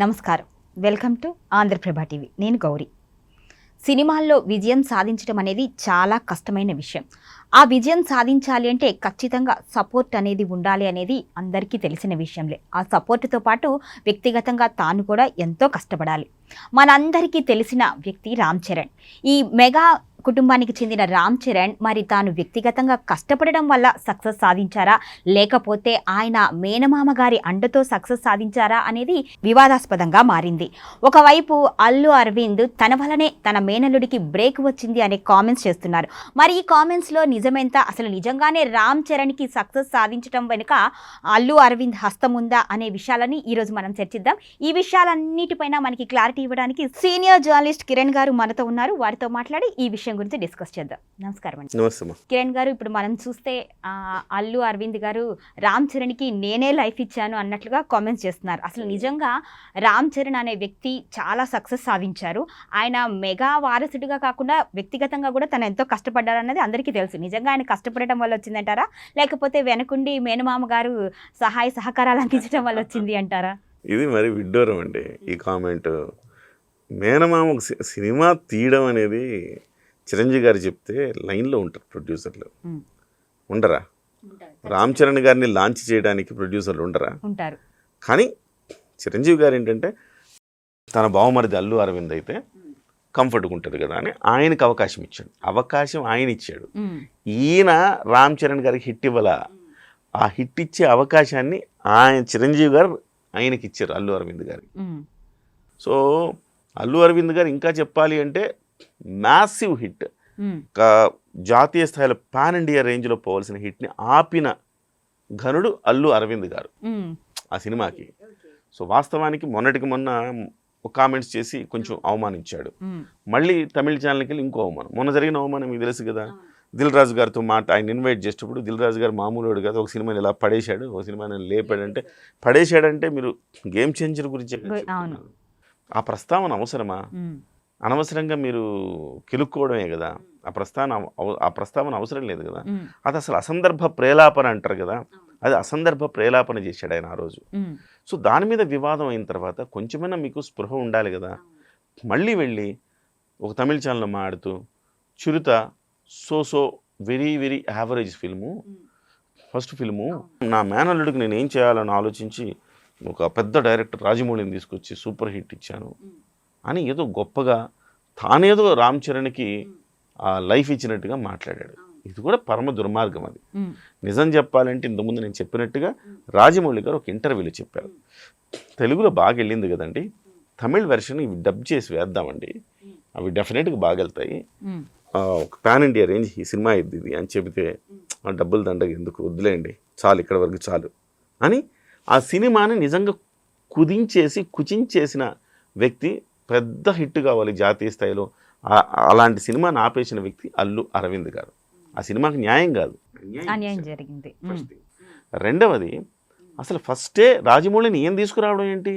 నమస్కారం. Welcome to Andhraprabha TV. నేను గౌరీ. సినిమాల్లో విజయం సాధించడం అనేది చాలా కష్టమైన విషయం. ఆ విజయం సాధించాలి అంటే ఖచ్చితంగా సపోర్ట్ అనేది ఉండాలి అనేది అందరికీ తెలిసిన విషయంలే. ఆ సపోర్టుతో పాటు వ్యక్తిగతంగా తాను కూడా ఎంతో కష్టపడాలి. మనందరికీ తెలిసిన వ్యక్తి రామ్ చరణ్. ఈ మెగా కుటుంబానికి చెందిన రామ్ చరణ్ మరి తాను వ్యక్తిగతంగా కష్టపడడం వల్ల సక్సెస్ సాధించారా, లేకపోతే ఆయన మేనమామ గారి అండతో సక్సెస్ సాధించారా అనేది వివాదాస్పదంగా మారింది. ఒకవైపు అల్లు అరవింద్ తన వల్లనే తన మేనల్లుడికి బ్రేక్ వచ్చింది అనే కామెంట్స్ చేస్తున్నారు. మరి ఈ కామెంట్స్లో నిజమెంత, అసలు నిజంగానే రామ్ చరణ్కి సక్సెస్ సాధించడం వెనుక అల్లు అరవింద్ హస్తం ఉందా అనే విషయాలని ఈరోజు మనం చర్చిద్దాం. ఈ విషయాలన్నిటిపైన మనకి క్లారిటీ ఇవ్వడానికి సీనియర్ జర్నలిస్ట్ కిరణ్ గారు మనతో ఉన్నారు. వారితో మాట్లాడి ఈ విషయం గురించి డిస్కస్ చేద్దాం. నమస్కారం అండి. నమస్తే కిరణ్ గారు, ఇప్పుడు మనం చూస్తే అల్లు అరవింద్ గారు రామ్ చరణ్కి నేనే లైఫ్ ఇచ్చాను అన్నట్లుగా కామెంట్స్ చేస్తున్నారు. అసలు నిజంగా రామ్ చరణ్ అనే వ్యక్తి చాలా సక్సెస్ సాధించారు. ఆయన మెగా వారసుడిగా కాకుండా వ్యక్తిగతంగా కూడా తను ఎంతో కష్టపడ్డారన్నది అందరికీ తెలుసు. నిజంగా ఆయన కష్టపడటం వల్ల వచ్చిందంటారా, లేకపోతే వెనకుండి మేనమామ గారు సహాయ సహకారాలు అందించడం వల్ల వచ్చింది అంటారా? ఇది మరి విడ్డూరం అండి ఈ కామెంట్. మేనమామ సినిమా తీయడం అనేది చిరంజీవి గారు చెప్తే లైన్లో ఉంటారు ప్రొడ్యూసర్లు, ఉండరా? రామ్ చరణ్ గారిని లాంచ్ చేయడానికి ప్రొడ్యూసర్లు ఉండరా? ఉంటారు. కానీ చిరంజీవి గారు ఏంటంటే తన బావమరిది అల్లు అరవింద్ అయితే కంఫర్ట్గా ఉంటుంది కదా అని ఆయనకు అవకాశం ఇచ్చాడు. అవకాశం ఆయన ఇచ్చాడు. ఈయన రామ్ చరణ్ గారికి హిట్ ఇవ్వాల. ఆ హిట్ ఇచ్చే అవకాశాన్ని ఆయన చిరంజీవి గారు ఆయనకి ఇచ్చారు అల్లు అరవింద్ గారికి. సో అల్లు అరవింద్ గారు ఇంకా చెప్పాలి అంటే మ్యాసివ్ హిట్, జాతీయ స్థాయిలో పాన్ ఇండియా రేంజ్లో పోవాల్సిన హిట్ని ఆపిన ఘనుడు అల్లు అరవింద్ గారు ఆ సినిమాకి. సో వాస్తవానికి మొన్నటికి మొన్న ఒక కామెంట్స్ చేసి కొంచెం అవమానించాడు. మళ్ళీ తమిళ ఛానల్కి వెళ్ళి ఇంకో అవమానం. మొన్న జరిగిన అవమానం మీకు తెలుసు కదా, దిల్ రాజు గారితో ఆయన ఇన్వైట్ చేసేటప్పుడు దిల్ రాజు గారు మామూలు కదా, ఒక సినిమాని ఇలా పడేశాడు, ఒక సినిమాని లేపాడంటే, పడేశాడంటే మీరు గేమ్ చేంజర్ గురించే. ఆ ప్రస్తావన అవసరమా? అనవసరంగా మీరు కెలుక్కోవడమే కదా. ఆ ప్రస్తావన అవసరం లేదు కదా. అది అసలు అసందర్భ ప్రేలాపన అంటారు కదా, అది అసందర్భ ప్రేలాపన చేశాడు ఆయన ఆ రోజు. సో దాని మీద వివాదం అయిన తర్వాత కొంచెమైనా మీకు స్పృహ ఉండాలి కదా. మళ్ళీ వెళ్ళి ఒక తమిళ ఛానల్లో మాడుతూ Chirutha so very very average film, first film, నా మేనల్లుడికి నేను ఏం చేయాలని ఆలోచించి ఒక పెద్ద డైరెక్టర్ రాజమౌళిని తీసుకొచ్చి సూపర్ హిట్ ఇచ్చాను అని ఏదో గొప్పగా తానేదో రామ్ చరణ్కి లైఫ్ ఇచ్చినట్టుగా మాట్లాడాడు. ఇది కూడా పరమ దుర్మార్గం. అది నిజం చెప్పాలంటే ఇంతకుముందు నేను చెప్పినట్టుగా రాజమౌళి గారు ఒక ఇంటర్వ్యూలో చెప్పారు, తెలుగులో బాగా వెళ్ళింది కదండి, తమిళ్ వెర్షన్ ఇవి డబ్ చేసి వేద్దామండి, అవి డెఫినెట్గా బాగా వెళ్తాయి, ఒక పాన్ ఇండియా రేంజ్ ఈ సినిమా ఇది అని చెబితే, ఆ డబ్బులు దండగ ఎందుకు, వద్దులేండి, చాలు, ఇక్కడ వరకు చాలు అని ఆ సినిమాని నిజంగా కుచించేసిన వ్యక్తి, పెద్ద హిట్ కావాలి జాతీయ స్థాయిలో, అలాంటి సినిమాని ఆపేసిన వ్యక్తి అల్లు అరవింద్ గారు. ఆ సినిమాకి న్యాయం కాదు, అన్యాయం జరిగింది. రెండవది, అసలు ఫస్టే రాజమౌళిని ఏం తీసుకురావడం ఏంటి?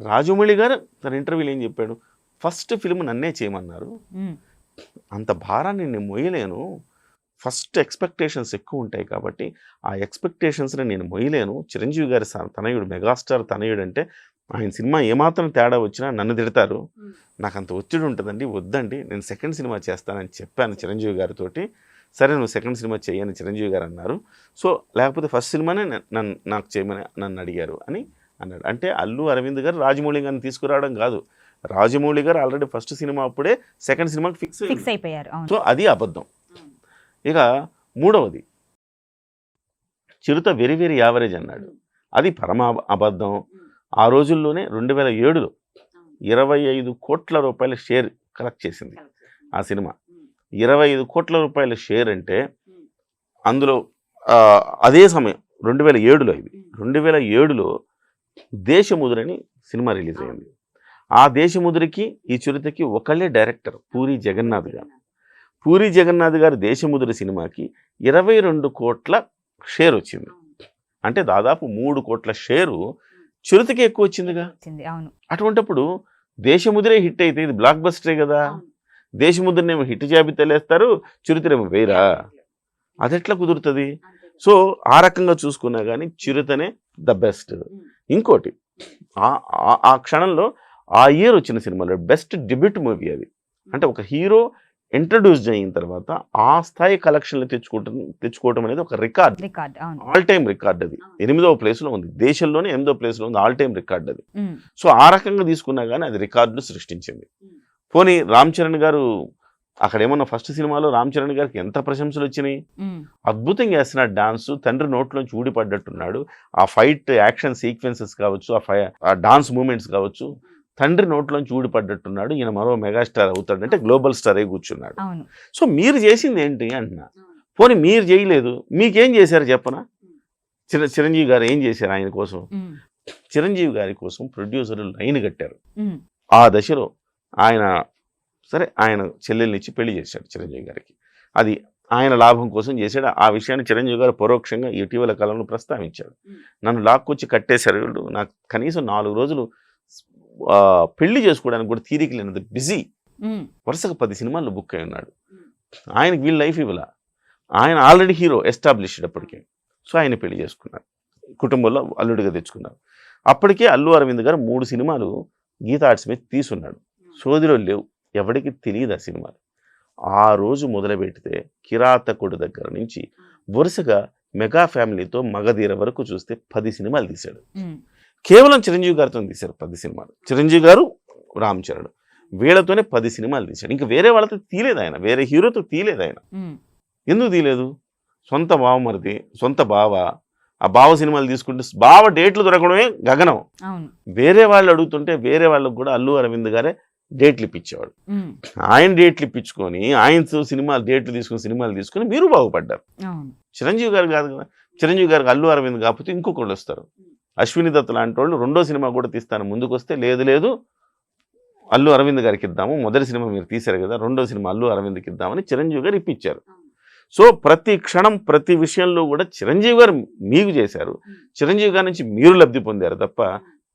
రాజమౌళి గారు తన ఇంటర్వ్యూలో ఏం చెప్పాడు, ఫస్ట్ ఫిల్మ్ నన్నే చేయమన్నారు, అంత భారాన్ని నేను మొయ్యలేను, ఫస్ట్ ఎక్స్పెక్టేషన్స్ ఎక్కువ ఉంటాయి కాబట్టి ఆ ఎక్స్పెక్టేషన్స్ని నేను మొయ్యలేను, చిరంజీవి గారి తనయుడు, మెగాస్టార్ తనయుడు అంటే ఆయన సినిమా ఏమాత్రం తేడా వచ్చినా నన్ను తిడతారు, నాకు అంత ఒత్తిడి ఉంటుందండి, వద్దండి, నేను సెకండ్ సినిమా చేస్తానని చెప్పాను చిరంజీవి గారితో. సరే నువ్వు సెకండ్ సినిమా చేయని చిరంజీవి గారు అన్నారు, సో లేకపోతే ఫస్ట్ సినిమానే నాకు చేయమని నన్ను అడిగారు అని అన్నాడు. అంటే అల్లు అరవింద్ గారు రాజమౌళి గారిని తీసుకురావడం కాదు, రాజమౌళి గారు ఆల్రెడీ ఫస్ట్ సినిమా అప్పుడే సెకండ్ సినిమాకి ఫిక్స్ అయిపోయారు. సో అది అబద్ధం. ఇక మూడవది, చిరుత వెరీ వెరీ యావరేజ్ అన్నాడు, అది పరమ అబద్ధం. ఆ రోజుల్లోనే 2007లో 25 కోట్ల రూపాయల షేర్ కలెక్ట్ చేసింది ఆ సినిమా. 25 కోట్ల రూపాయల షేర్ అంటే అందులో అదే సమయం 2007లో, ఇది 2007లో దేశముద్రని సినిమా రిలీజ్ అయింది. ఆ దేశముద్రకి ఈ చిరుతకి ఒకళ్ళే డైరెక్టర్, పూరి జగన్నాథ్ గారు. పూరి జగన్నాథ్ గారు దేశముద్ర సినిమాకి 22 కోట్ల షేర్ వచ్చింది. అంటే దాదాపు 3 కోట్ల షేరు చిరుతకి ఎక్కువ వచ్చిందిగా. అటువంటిప్పుడు దేశముద్రే హిట్ అయితే ఇది బ్లాక్ బస్టరే కదా. దేశముద్రనేమో హిట్ జాబితాలు వేస్తారు, చిరుతనేమో వేరా, అది ఎట్లా కుదురుతుంది? సో ఆ రకంగా చూసుకున్నా కానీ చిరుతనే ద బెస్ట్. ఇంకోటి, ఆ క్షణంలో ఆ ఇయర్ వచ్చిన సినిమాలో బెస్ట్ డెబ్యూట్ మూవీ అది. అంటే ఒక హీరో ఇంట్రడ్యూస్ అయిన తర్వాత ఆ స్థాయి కలెక్షన్లు తెచ్చుకోవడం అనేది ఒక రికార్డ్, ఆల్ టైమ్ రికార్డ్. అది 8వ ప్లేస్లో ఉంది, దేశంలోనే 8వ ప్లేస్లో ఉంది, ఆల్ టైమ్ రికార్డ్ అది. సో ఆ రకంగా తీసుకున్నా కానీ అది రికార్డులు సృష్టించింది. పోనీ రామ్ చరణ్ గారు అక్కడ ఏమన్నా ఫస్ట్ సినిమాలో రామ్ చరణ్ గారికి ఎంత ప్రశంసలు వచ్చినాయి, అద్భుతంగా చేస్తున్నాడు డాన్స్, తండ్రి నోట్లోంచి ఊడిపడ్డట్టున్నాడు, ఆ ఫైట్ యాక్షన్ సీక్వెన్సెస్ కావచ్చు, ఆ డాన్స్ మూమెంట్స్ కావచ్చు, తండ్రి నోట్లోంచి ఊడిపడ్డట్టున్నాడు, ఈయన మరో మెగాస్టార్ అవుతాడంటే గ్లోబల్ స్టార్ అయి కూర్చున్నాడు. సో మీరు చేసింది ఏంటి అంటున్నా. పోనీ మీరు చేయలేదు, మీకేం చేశారు చెప్పనా? చిరంజీవి గారు ఏం చేశారు ఆయన కోసం? చిరంజీవి గారి కోసం ప్రొడ్యూసర్లు లైన్ కట్టారు. ఆ దశలో ఆయన సరే ఆయన చెల్లెల్ని ఇచ్చి పెళ్లి చేశాడు చిరంజీవి గారికి. అది ఆయన లాభం కోసం చేశాడు. ఆ విషయాన్ని చిరంజీవి గారు పరోక్షంగా ఇటీవల కాలంలో ప్రస్తావించాడు. నన్ను లాక్కొచ్చి కట్టేశారు, నాకు కనీసం 4 రోజులు పెళ్లి చేసుకోవడానికి కూడా తీరిక లేనంత బిజీ, వరుసగా 10 సినిమాల్లో బుక్ అయి ఉన్నాడు. ఆయనకి వీళ్ళ లైఫ్ ఇవ్వాల, ఆయన ఆల్రెడీ హీరో ఎస్టాబ్లిష్డ్ అప్పటికే. సో ఆయన పెళ్లి చేసుకున్నారు, కుటుంబంలో అల్లుడిగా తెచ్చుకున్నారు. అప్పటికే అల్లు అరవింద్ గారు 3 సినిమాలు గీతా ఆర్ట్స్ మీద తీసున్నాడు, సోదిలో లేవు, ఎవరికి తెలియదు ఆ సినిమాలు. ఆ రోజు మొదలుపెడితే కిరాతకుడు దగ్గర నుంచి వరుసగా మెగా ఫ్యామిలీతో మగధీర వరకు చూస్తే 10 సినిమాలు తీశాడు. కేవలం చిరంజీవి గారితో తీశారు 10 సినిమాలు. చిరంజీవి గారు, రామ్ చరణ్ వీళ్ళతోనే 10 సినిమాలు తీశాడు. ఇంకా వేరే వాళ్ళతో తీయలేదు ఆయన, వేరే హీరోతో తీయలేదు ఆయన. ఎందుకు తీయలేదు? సొంత బావమరిది, సొంత బావ, ఆ బావ సినిమాలు తీసుకుంటే బావ డేట్లు దొరకడమే గగనం. వేరే వాళ్ళు అడుగుతుంటే వేరే వాళ్ళకు కూడా అల్లు అరవింద్ గారే డేట్లు ఇప్పించేవాడు. ఆయన డేట్లు ఇప్పించుకొని ఆయనతో డేట్లు సినిమాలు తీసుకుని మీరు బాగుపడ్డారు. చిరంజీవి గారు కాదు కదా, చిరంజీవి గారికి అల్లు అరవింద్ కాకపోతే ఇంకొకళ్ళు వస్తారు, అశ్విని దత్ లాంటి వాళ్ళు 2వ సినిమా కూడా తీస్తాను ముందుకు వస్తే, లేదు అల్లు అరవింద్ గారికి ఇద్దాము, మొదటి సినిమా మీరు తీశారు కదా, 2వ సినిమా అల్లు అరవింద్కి ఇద్దామని చిరంజీవి గారు ఇప్పించారు. సో ప్రతి క్షణం ప్రతి విషయంలో కూడా చిరంజీవి గారు మీకు చేశారు, చిరంజీవి గారి నుంచి మీరు లబ్ధి పొందారు తప్ప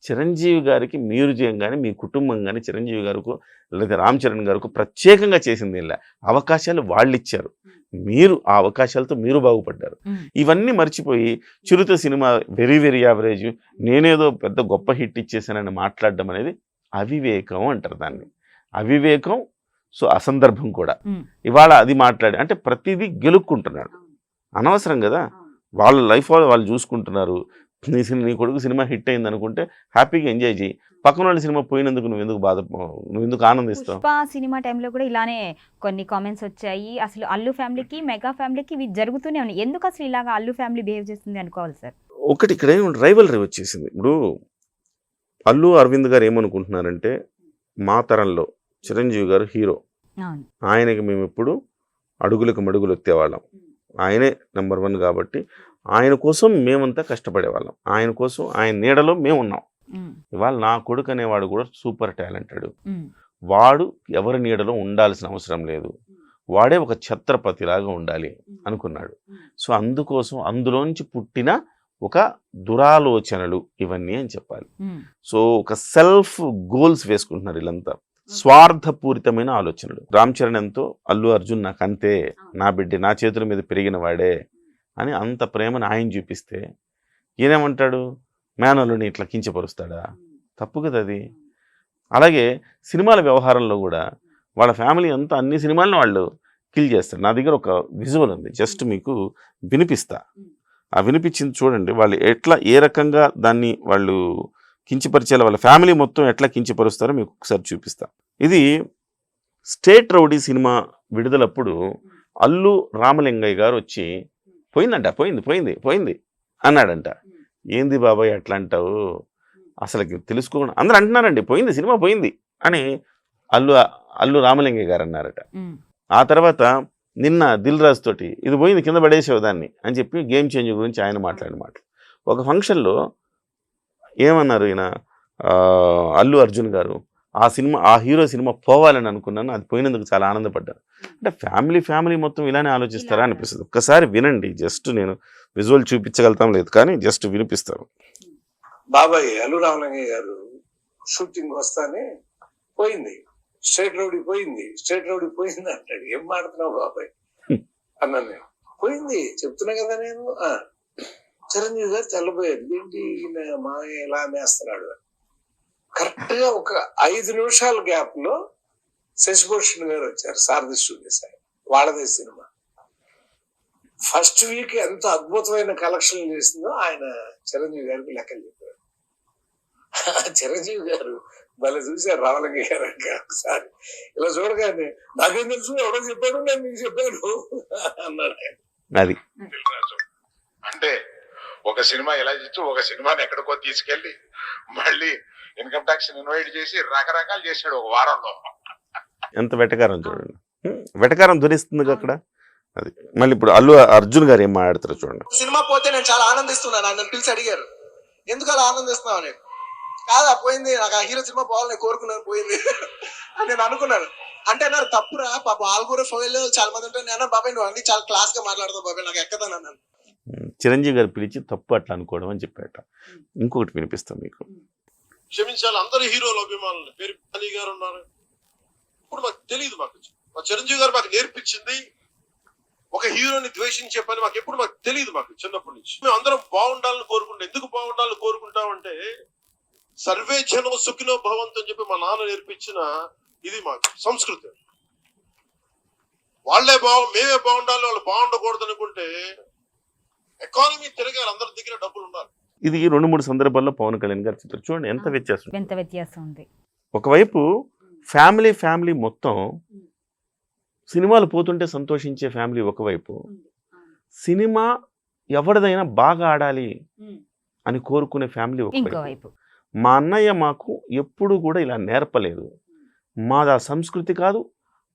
చిరంజీవి గారికి మీరు చేయంగానే మీ కుటుంబం కానీ చిరంజీవి గారికి లేదా రామ్ చరణ్ గారికి ప్రత్యేకంగా చేసింది ఇలా. అవకాశాలు వాళ్ళు ఇచ్చారు, మీరు ఆ అవకాశాలతో మీరు బాగుపడ్డారు. ఇవన్నీ మర్చిపోయి చిరుత సినిమా వెరీ వెరీ యావరేజ్, నేనేదో పెద్ద గొప్ప హిట్ ఇచ్చేసానని మాట్లాడడం అనేది అవివేకం అంటారు దాన్ని. అవివేకం, సో అసందర్భం కూడా. ఇవాళ అది మాట్లాడి అంటే ప్రతిదీ గెలుక్కుంటున్నాడు, అనవసరం కదా. వాళ్ళ లైఫ్ వాళ్ళు చూసుకుంటున్నారు. నీ కొడుకు సినిమా హిట్ అయింది అనుకుంటే హ్యాపీగా ఎంజాయ్ చేయి, పక్కన వాళ్ళ సినిమా పోయినందుకు నువ్వు ఎందుకు ఆనందిస్తావు? పుష్ప సినిమా టైంలో కూడా ఇలానే కొన్ని కామెంట్స్ వచ్చాయి. అసలు అల్లు ఫ్యామిలీకి మెగా ఫ్యామిలీకి ఇవి జరుగుతూనే ఉన్నాయి, ఎందుకు అసలు ఇలాగా అల్లు ఫ్యామిలీ బిహేవ్ చేస్తుంది అనుకోవాలి సార్. ఒకటి ఇక్కడ రైవల్రీ వచ్చేసింది. ఇప్పుడు అల్లు అరవింద్ గారు ఏమనుకుంటున్నారంటే, మా తరంలో చిరంజీవి గారు హీరో, ఆయనకి మేము ఎప్పుడు అడుగులకు మడుగులు ఎత్తేవాళ్ళం, ఆయనే నెంబర్ 1 కాబట్టి ఆయన కోసం మేమంతా కష్టపడేవాళ్ళం, ఆయన కోసం ఆయన నీడలో మేము ఉన్నాం. ఇవాళ నా కొడుకు అనేవాడు కూడా సూపర్ టాలెంటెడ్, వాడు ఎవరి నీడలో ఉండాల్సిన అవసరం లేదు, వాడే ఒక ఛత్రపతిలాగా ఉండాలి అనుకున్నాడు. సో అందుకోసం అందులోంచి పుట్టిన ఒక దురాలోచనలు ఇవన్నీ అని చెప్పాలి. సో ఒక సెల్ఫ్ గోల్స్ వేసుకుంటున్నారు వీళ్ళంతా, స్వార్థపూరితమైన ఆలోచనలు. రామ్ చరణ్ ఎంతో, అల్లు అర్జున్ నాకు అంతే, నా బిడ్డ నా చేతుల మీద పెరిగిన వాడే అని అంత ప్రేమను ఆయన చూపిస్తే ఈయనేమంటాడు, మేనల్లుని ఇట్లా కించపరుస్తాడా? తప్పు కదా అది. అలాగే సినిమాల వ్యవహారంలో కూడా వాళ్ళ ఫ్యామిలీ అంతా అన్ని సినిమాలను వాళ్ళు కిల్ చేస్తారు. నా దగ్గర ఒక విజువల్ ఉంది, జస్ట్ మీకు వినిపిస్తా. ఆ వినిపించింది చూడండి, వాళ్ళు ఎట్లా ఏ రకంగా దాన్ని వాళ్ళు కించపరిచేలా, వాళ్ళ ఫ్యామిలీ మొత్తం ఎట్లా కించపరుస్తారో మీకు ఒకసారి చూపిస్తా. ఇది స్టేట్ రౌడీ సినిమా విడుదలప్పుడు అల్లు రామలింగయ్య గారు వచ్చి పోయిందంట, పోయింది అన్నాడంట. ఏంది బాబాయ్ అట్లా అంటావు, అసలు తెలుసుకోకుండా అందరూ అంటున్నారండి, సినిమా పోయింది అని అల్లు రామలింగయ్య గారు అన్నారట. ఆ తర్వాత నిన్న దిల్ రాజు తోటి ఇది పోయింది కింద పడేసేవు దాన్ని అని చెప్పి గేమ్ చేంజ్ గురించి ఆయన మాట్లాడిన మాట. ఒక ఫంక్షన్లో ఏమన్నారు ఈయన అల్లు అర్జున్ గారు, ఆ హీరో సినిమా పోవాలని అనుకున్నాను, అది పోయినందుకు చాలా ఆనందపడ్డాను. అంటే ఫ్యామిలీ మొత్తం ఇలానే ఆలోచిస్తారా అనిపిస్తుంది. ఒక్కసారి వినండి, జస్ట్ నేను విజువల్ చూపించగలుగుతాం లేదు కానీ జస్ట్ వినిపిస్తాను. బాబాయ్ అల్లు రామలింగయ్య గారు షూటింగ్ వస్తానే పోయింది, స్టేట్ రౌడీ పోయింది అంటాడు. ఏం మాడుతున్నావు బాబాయ్ అన్నాను నేను. పోయింది చెప్తున్నా కదా నేను. చిరంజీవి గారు తెల్లబోయారు, ఏంటి ఈయన మామయ్య ఇలా మేస్తున్నాడు. కరెక్ట్ గా ఒక 5 నిమిషాల గ్యాప్ లో శశిభూషణ్ గారు వచ్చారు, సారథి స్టూడియోస్ ఆయన, వాళ్ళదే సినిమా. ఫస్ట్ వీక్ ఎంత అద్భుతమైన కలెక్షన్ చేసిందో ఆయన చిరంజీవి గారికి లెక్కలు చెప్పారు. చిరంజీవి గారు భలే చూశారు రామలింగ గారు ఒకసారి ఇలా చూడగానే, నాకేం తెలుసు ఎవడో చెప్పాడు నేను మీకు చెప్పాను అన్నాడు ఆయన. అది అంటే ఒక సినిమా ఎలా చేస్తూ ఒక సినిమాని ఎక్కడికో తీసుకెళ్లి మళ్ళీ ఇన్కమ్ ట్యాక్స్ ఇన్వైట్ చేసి రకరకాలు చేశాడు ఒక వారంలో. ఎంత వెటకారం చూడండి, వెటకారం ధరిస్తుంది అక్కడ. అది మళ్ళీ ఇప్పుడు అల్లు అర్జున్ గారు ఏం మాట్లాడతారు చూడండి. సినిమా పోతే నేను చాలా ఆనందిస్తున్నాను. నన్ను పిలిచి అడిగారు, ఎందుకు అలా ఆనందిస్తున్నావు అని. కాదా పోయింది, నాకు ఆ హీరో సినిమా పోవాలని నేను కోరుకున్నాను, పోయింది అని నేను అనుకున్నాను. అంటే అన్నారు తప్పురా, పాప వాళ్ళు కూడా ఫోన్లో చాలా మంది ఉంటారు. నేను బాబాయ్ నువ్వు అన్ని చాలా క్లాస్ గా మాట్లాడతావు బాబాయ్, నాకు ఎక్కదాను అన్నాను. చిరంజీవి గారు పిలిచి తప్పు అట్లా అనుకోవడం అని చెప్పాట. ఇంకొకటి వినిపిస్తాం మీకు. క్షమించాలి అందరు హీరోల అభిమానులు, పేరు అలీ గారు ఉన్నారు. ఇప్పుడు మాకు తెలియదు, మా చిరంజీవి గారు మాకు నేర్పించింది ఒక హీరోని ద్వేషించే పని మాకు తెలియదు. మాకు చిన్నప్పటి నుంచి మేము అందరం బాగుండాలని కోరుకుంటాం. ఎందుకు బాగుండాలని కోరుకుంటామంటే సర్వే జనం సుఖినో భవంతు అని చెప్పి మా నాన్న నేర్పించిన ఇది మాకు సంస్కృతి. మేమే బాగుండాలి, వాళ్ళు బాగుండకూడదు అనుకుంటే ఎకానమీ తిరగాలి, అందరి దగ్గర డబ్బులు ఉండాలి. ఇది 2-3 సందర్భాల్లో పవన్ కళ్యాణ్ గారు చెప్పారు. చూడండి ఎంత వ్యత్యాసం ఉంది. ఒకవైపు ఫ్యామిలీ మొత్తం సినిమాలు పోతుంటే సంతోషించే ఫ్యామిలీ ఒకవైపు, సినిమా ఎవరిదైనా బాగా ఆడాలి అని కోరుకునే ఫ్యామిలీ ఒకవైపు. మా అన్నయ్య మాకు ఎప్పుడు కూడా ఇలా నేర్పలేదు, మాది ఆ సంస్కృతి కాదు,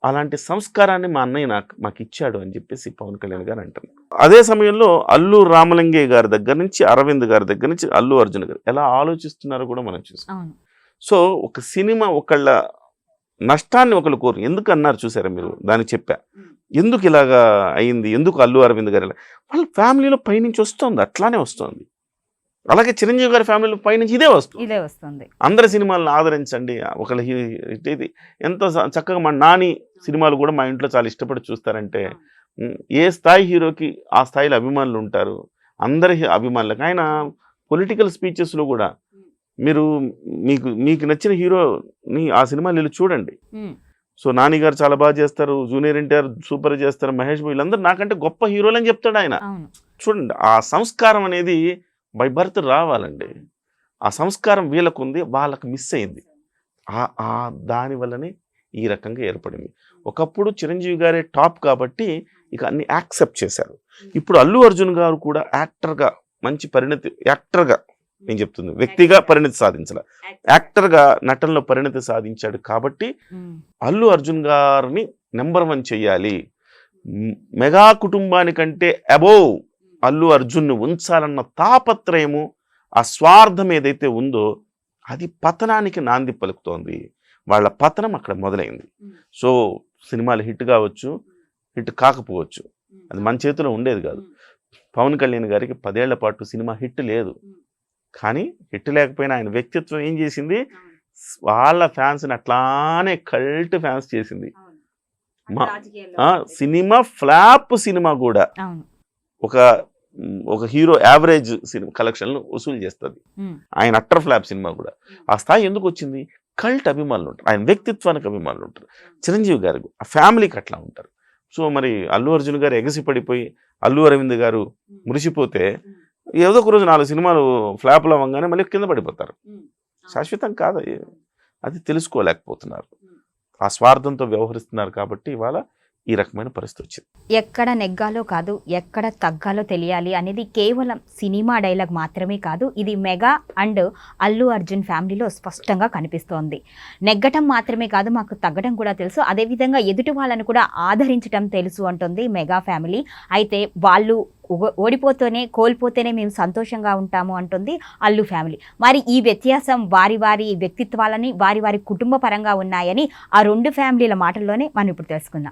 అలాంటి సంస్కారాన్ని మా అన్నయ్య మాకు ఇచ్చాడు అని చెప్పేసి పవన్ కళ్యాణ్ గారు అంటారు. అదే సమయంలో అల్లు రామలింగయ్య గారి దగ్గర నుంచి, అరవింద్ గారి దగ్గర నుంచి అల్లు అర్జున్ గారు ఎలా ఆలోచిస్తున్నారో కూడా మనం చూస్తాం. సో ఒక సినిమా ఒకళ్ళ నష్టాన్ని ఒకళ్ళు కోరు ఎందుకు అన్నారు చూసారా మీరు, దానికి చెప్పా ఎందుకు ఇలాగా అయింది, ఎందుకు అల్లు అరవింద్ గారు వాళ్ళ ఫ్యామిలీలో పైనుంచి వస్తుంది, అట్లానే వస్తుంది. అలాగే చిరంజీవి గారి ఫ్యామిలీలో పైనుంచి ఇదే వస్తుంది. అందరి సినిమాలను ఆదరించండి, ఒకళ్ళ ఇది ఎంతో చక్కగా. మా నాని సినిమాలు కూడా మా ఇంట్లో చాలా ఇష్టపడి చూస్తారంటే, ఏ స్థాయి హీరోకి ఆ స్థాయిలో అభిమానులు ఉంటారు, అందరి అభిమానులకు. ఆయన పొలిటికల్ స్పీచెస్లో కూడా మీకు నచ్చిన హీరోని ఆ సినిమాలు వెళ్ళి చూడండి. సో నాని గారు చాలా బాగా చేస్తారు, జూనియర్ ఎన్టీఆర్ సూపర్ చేస్తారు, మహేష్ బాబు వీళ్ళందరూ నాకంటే గొప్ప హీరోలు అని చెప్తాడు ఆయన. చూడండి ఆ సంస్కారం అనేది బై బర్త్ రావాలండి. ఆ సంస్కారం వీళ్ళకుంది, వాళ్ళకి మిస్ అయింది. దాని వల్లనే ఈ రకంగా ఏర్పడింది. ఒకప్పుడు చిరంజీవి గారే టాప్ కాబట్టి ఇక అన్ని యాక్సెప్ట్ చేశారు. ఇప్పుడు అల్లు అర్జున్ గారు కూడా యాక్టర్గా మంచి పరిణతి, యాక్టర్గా నేను చెప్తుంది వ్యక్తిగా పరిణతి సాధించాల, యాక్టర్గా నటనలో పరిణతి సాధించాడు కాబట్టి అల్లు అర్జున్ గారిని నెంబర్ 1 చెయ్యాలి. మెగా కుటుంబానికంటే అబోవ్ అల్లు అర్జున్ని ఉంచాలన్న తాపత్రయము, ఆ స్వార్థం ఏదైతే ఉందో అది పతనానికి నాంది పలుకుతోంది. వాళ్ళ పతనం అక్కడ మొదలైంది. సో సినిమాలు హిట్ కావచ్చు, హిట్ కాకపోవచ్చు, అది మన చేతిలో ఉండేది కాదు. పవన్ కళ్యాణ్ గారికి 10 ఏళ్ల పాటు సినిమా హిట్ లేదు. కానీ హిట్ లేకపోయినా ఆయన వ్యక్తిత్వం ఏం చేసింది, వాళ్ళ ఫ్యాన్స్ని అట్లానే కల్ట్ ఫ్యాన్స్ చేసింది. సినిమా ఫ్లాప్ సినిమా కూడా ఒక హీరో యావరేజ్ సినిమా కలెక్షన్లు వసూలు చేస్తుంది. ఆయన అట్టర్ ఫ్లాప్ సినిమా కూడా ఆ స్థాయి ఎందుకు వచ్చింది, కల్ట్ అభిమానులు ఉంటారు, ఆయన వ్యక్తిత్వానికి అభిమానులు ఉంటారు. చిరంజీవి గారికి ఆ ఫ్యామిలీకి అట్లా ఉంటారు. సో మరి అల్లు అర్జున్ గారు ఎగసి పడిపోయి అల్లు అరవింద్ గారు మురిసిపోతే ఏదో ఒక రోజు 4 సినిమాలు ఫ్లాప్లో అవ్వగానే మళ్ళీ కింద పడిపోతారు. శాశ్వతం కాదు అది తెలుసుకోలేకపోతున్నారు. ఆ స్వార్థంతో వ్యవహరిస్తున్నారు కాబట్టి ఇవాళ ఈ రకమైన పరిస్థితి వచ్చింది. ఎక్కడ నెగ్గాలో కాదు, ఎక్కడ తగ్గాలో తెలియాలి అనేది కేవలం సినిమా డైలాగ్ మాత్రమే కాదు, ఇది మెగా అండ్ అల్లు అర్జున్ ఫ్యామిలీలో స్పష్టంగా కనిపిస్తోంది. నెగ్గటం మాత్రమే కాదు, మాకు తగ్గడం కూడా తెలుసు, అదేవిధంగా ఎదుటి వాళ్ళను కూడా ఆదరించడం తెలుసు అంటుంది మెగా ఫ్యామిలీ. అయితే వాళ్ళు కోల్పోతేనే మేము సంతోషంగా ఉంటాము అంటుంది అల్లు ఫ్యామిలీ. మరి ఈ వ్యత్యాసం వారి వ్యక్తిత్వాలని, వారి కుటుంబ పరంగా ఉన్నాయని ఆ 2 ఫ్యామిలీల మాటల్లోనే మనం ఇప్పుడు తెలుసుకుందాం.